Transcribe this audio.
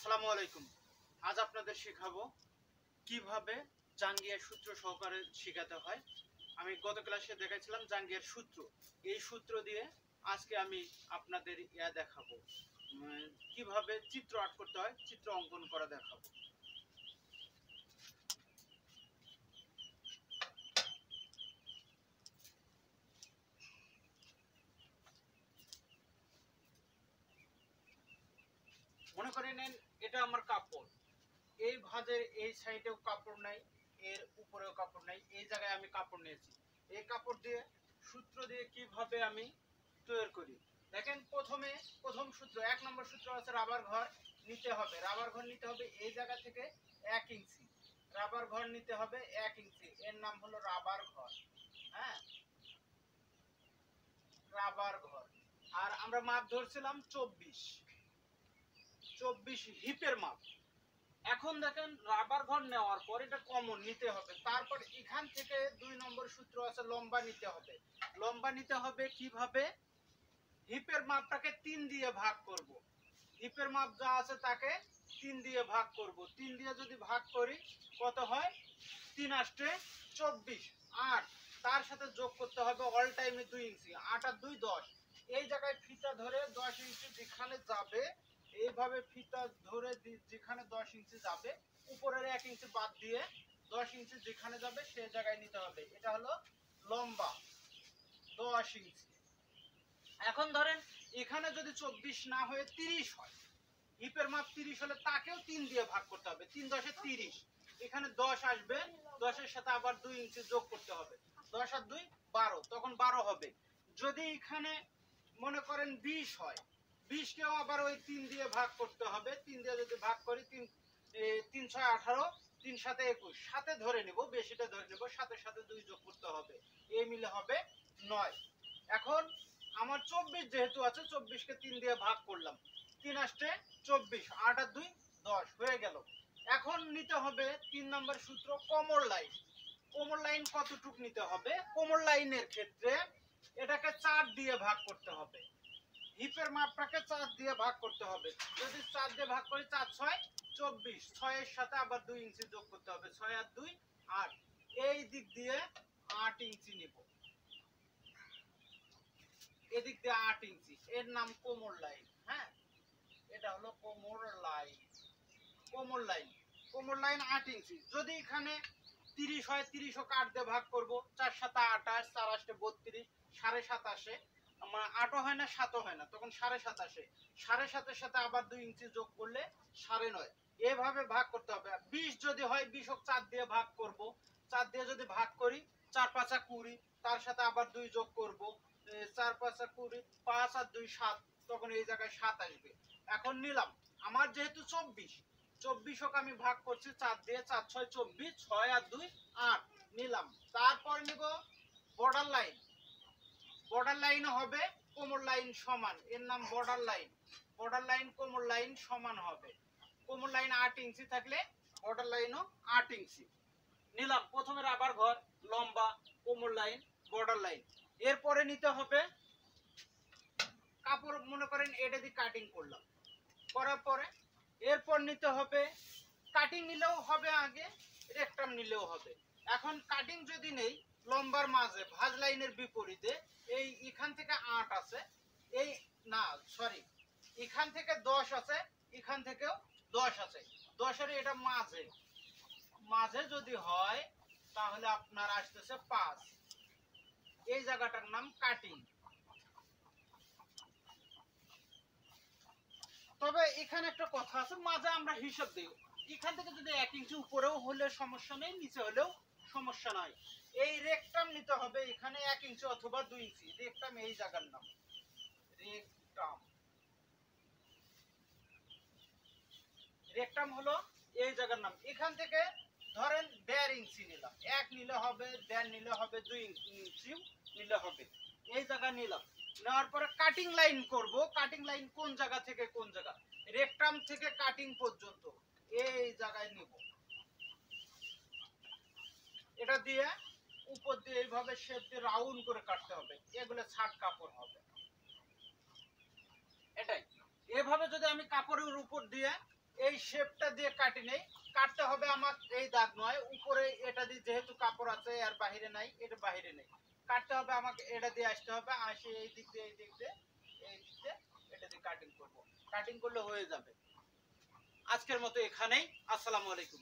আসসালামু আলাইকুম। আজ আপনাদের শেখাবো কিভাবে জাঙ্গিয়ার সূত্র সহকারে শেখাতে হয়। আমি গত ক্লাসে দেখাইছিলাম জাঙ্গিয়ার সূত্র। এই সূত্র দিয়ে আজকে আমি আপনাদের দেখাবো কিভাবে চিত্র আর্ট করতে হয়, চিত্র অঙ্কন করা দেখাবো। মনে করে নেন এটা আমার কাপড়, এই ভাঁজের এই সাইডেও কাপড় নাই, এর উপরেও কাপড় নাই, এই জায়গায় আমি কাপড় নিয়েছি। এই কাপড় দিয়ে সূত্র দিয়ে কিভাবে আমি তৈরি করি দেখেন। প্রথম সূত্র 1 নম্বর সূত্র আছে রাবার ঘর নিতে হবে। রাবার ঘর নিতে হবে এই জায়গা থেকে 1 ইঞ্চি। রাবার ঘর নিতে হবে 1 ইঞ্চি, এর নাম হলো রাবার ঘর। হ্যাঁ, রাবার ঘর। আর আমরা মাপ ধরছিলাম 24 হিপের মাপ। এখন দেখেন রাবার ঘর নেওয়ার পর এটা কমন নিতে হবে। তারপর এখান থেকে 2 নম্বর সূত্র আছে লম্বা নিতে হবে। লম্বা নিতে হবে কিভাবে? হিপের মাপটাকে 3 দিয়ে ভাগ করব। হিপের মাপ যা আছে তাকে 3 দিয়ে ভাগ করব। 3 দিয়ে যদি ভাগ করি কত হয়? 3 আষ্টে 24। আর তার সাথে যোগ করতে হবে অল টাইমে 2 ইঞ্চি। 8 আর 2 10। এই জায়গায় ফিতা ধরে 10 ইঞ্চি যেখানে যাবে, এইভাবে ফিতা ধরে যেখানে 10 ইঞ্চি যাবে, উপরের 1 ইঞ্চি বাদ দিয়ে 10 ইঞ্চি যেখানে যাবে সেই জায়গায় নিতে হবে। এটা হলো লম্বা 10 ইঞ্চি। এখন ধরেন এখানে যদি 24 না হয়ে 30 হয়, হিপের মাপ 30 হলে তাকেও 3 দিয়ে ভাগ করতে হবে। 3 10 30। এখানে 10 আসবে, 10 এর সাথে আবার 2 ইঞ্চি যোগ করতে হবে। 10 আর 2 12, তখন 12 হবে। যদি এখানে মনে করেন 20 হয়, 20 কেও আবার ওই 3 দিয়ে ভাগ করতে হবে। 3 দিয়ে যদি ভাগ করি 3 3 6 18, 3 7 21, সাথে ধরে নেব, বেশিটা ধরে নেব, সাথে সাথে 2 যোগ করতে হবে, এই মিলে হবে 9। এখন আমার 24 যেহেতু আছে, 24 কে 3 দিয়ে ভাগ করলাম, 3 আষ্টে 24, 8 আর 2 10 হয়ে গেল। এখন নিতে হবে 3 নম্বর সূত্র কোমর লাইন। কোমর লাইন কতটুক নিতে হবে? কোমর লাইনের ক্ষেত্রে এটাকে 4 দিয়ে ভাগ করতে হবে। হিপের মাপটাকে 4 দিয়ে ভাগ করতে হবে। যদি 4 দিয়ে ভাগ করি 4 6 24, 6 এর সাথে আবার 2 ইঞ্চি যোগ করতে হবে, 6 আর 2 8। এই দিক দিয়ে 8 ইঞ্চি নিব, এদিক দিয়ে 8 ইঞ্চি, এর নাম কোমর লাইন। হ্যাঁ, এটা হলো কোমর লাইন। কোমর লাইন, কোমর লাইন 8 ইঞ্চি। যদি এখানে 30 হয়, 30 ও 8 দিয়ে ভাগ করব, 4 7 28, 4 8 32, 7.5 আসে। আমার 8ও হয় না 7ও হয় না, তখন 7.5 আসে। 7.5 এর সাথে আবার 2 ইঞ্চি যোগ করলে 9.5। এভাবে ভাগ করতে হবে। 20 যদি হয় 20 ও 4 দিয়ে ভাগ করব। 4 দিয়ে যদি ভাগ করি 4 5 20, তার সাথে আবার 2 যোগ করব, 4 5 20, 5 আর 2 7, তখন এই জায়গায় 7 আসবে। এখন নিলাম, আমার যেহেতু 24 ওকে আমি ভাগ করছি 4 দিয়ে, 4 6 24, 6 আর 2 8 নিলাম। তারপর নিব বর্ডার লাইন। বর্ডার লাইন হবে কোমর লাইন সমান, এর নাম বর্ডার লাইন। বর্ডার লাইন কোমর লাইন সমান হবে। কোমর লাইন 8 ইঞ্চি থাকলে বর্ডার লাইনও 8 ইঞ্চি নিলাম। প্রথমে রাবার ঘর, লম্বা, কোমর লাইন, বর্ডার লাইন। এরপরে নিতে হবে কাপড়, মনে করেন এটা দিয়ে কাটিং করলাম, করার পরে এরপর নিতে হবে, কাটিং নিলেও হবে, আগে রেকটাম নিলেও হবে। এখন কাটিং যদি নেই, লম্বার মাঝে ভাঁজ লাইনের বিপরীতে এই এখান থেকে 8 আছে, এই না সরি, এখান থেকে 10 আছে, এখান থেকেও 10 আছে। 10 এর এটা মাঝে, মাঝে যদি হয় তাহলে আপনার আসতেছে 5। এই জায়গাটার নাম কাটিং। তবে এখানে একটা কথা আছে, মাঝে আমরা হিসাব দিই। এখান থেকে যদি 1 ইঞ্চি উপরেও হলে সমস্যা নেই, নিচে হলেও সমস্যা নাই। এই রেকটাম নিতে হবে এখানে 1 ইঞ্চি অথবা 2 ইঞ্চি। রেকটাম এই জায়গার নাম রেকটাম। রেকটাম হলো এই জায়গার নাম। এখান থেকে ধরেন 1.5 ইঞ্চি নিলাম, 1 নিলে হবে, 1.5 নিলে হবে, 2 ইঞ্চি নিলে হবে। এই জায়গা নিলাম, নেওয়ার পরে কাটিং লাইন করব। কাটিং লাইন কোন জায়গা থেকে কোন জায়গা? রেকটাম থেকে কাটিং পর্যন্ত এই জায়গায় নিব। এটা দিয়ে উপর দিয়ে এইভাবে শেপ দিয়ে রাউন্ড করে কাটতে হবে, এগুলো ছাট কাপড় হবে। এটাই, এভাবে যদি আমি কাপড়ের উপর দিয়ে এই শেপটা দিয়ে কাটি নেই। কাটতে হবে আমার এই দাগ নয়, উপরে এটা দিয়ে যেহেতু কাপড় আছে আর বাহিরে নাই, এটা বাহিরে নেই, কাটতে হবে আমাকে এটা দিয়ে আসতে হবে, আসে এই দিক দিয়ে এই দিক দিয়ে এই দিক দিয়ে এটা দিয়ে কাটিং করব। কাটিং করলে হয়ে যাবে। আজকের মতো এখানেই। আসসালামু আলাইকুম।